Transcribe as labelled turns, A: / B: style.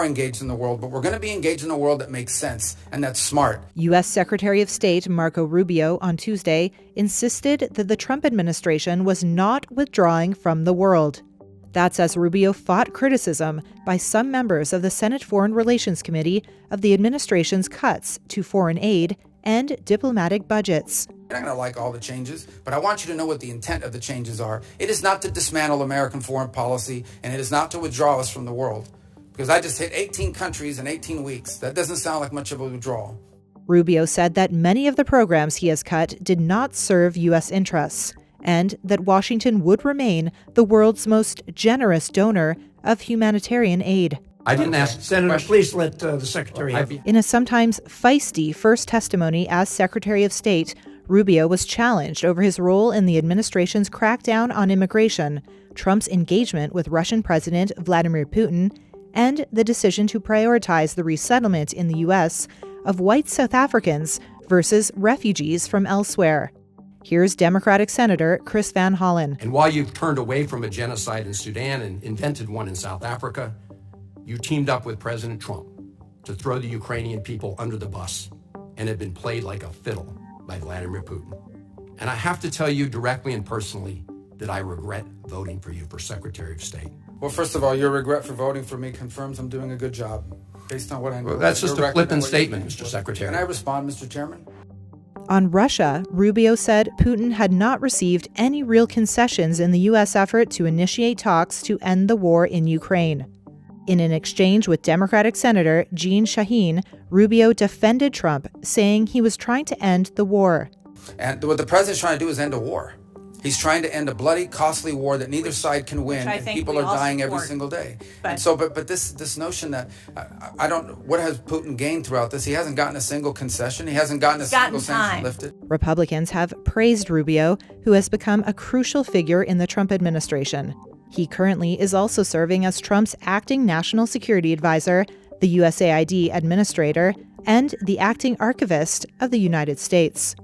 A: are engaged in the world, but we're going to be engaged in a world that makes sense and that's smart.
B: U.S. Secretary of State Marco Rubio on Tuesday insisted that the Trump administration was not withdrawing from the world. That's as Rubio fought criticism by some members of the Senate Foreign Relations Committee of the administration's cuts to foreign aid and diplomatic budgets.
A: You're not going to like all the changes, but I want you to know what the intent of the changes are. It is not to dismantle American foreign policy, and it is not to withdraw us from the world. Because I just hit 18 countries in 18 weeks. That doesn't sound like much of a withdrawal.
B: Rubio said that many of the programs he has cut did not serve U.S. interests, and that Washington would remain the world's most generous donor of humanitarian aid.
C: I didn't ask.
D: Senator, please let the Secretary have.
B: In a sometimes feisty first testimony as Secretary of State, Rubio was challenged over his role in the administration's crackdown on immigration, Trump's engagement with Russian President Vladimir Putin, and the decision to prioritize the resettlement in the U.S. of white South Africans versus refugees from elsewhere. Here's Democratic Senator Chris Van Hollen.
C: And while you've turned away from a genocide in Sudan and invented one in South Africa, you teamed up with President Trump to throw the Ukrainian people under the bus and have been played like a fiddle by Vladimir Putin. And I have to tell you directly and personally that I regret voting for you for Secretary of State.
A: Well, first of all, your regret for voting for me confirms I'm doing a good job based on what I know.
C: Well, that's just a flippant statement, Mr. Secretary.
A: Can I respond, Mr. Chairman?
B: On Russia, Rubio said Putin had not received any real concessions in the U.S. effort to initiate talks to end the war in Ukraine. In an exchange with Democratic Senator Jeanne Shaheen, Rubio defended Trump, saying he was trying to end the war.
A: And what the president's trying to do is end a war. He's trying to end a bloody, costly war that neither side can win, and people are dying every single day. But this notion that I don't, what has Putin gained throughout this? He hasn't gotten a single concession. He hasn't gotten a single sanction lifted.
B: Republicans have praised Rubio, who has become a crucial figure in the Trump administration. He currently is also serving as Trump's acting national security advisor, the USAID administrator, and the acting archivist of the United States.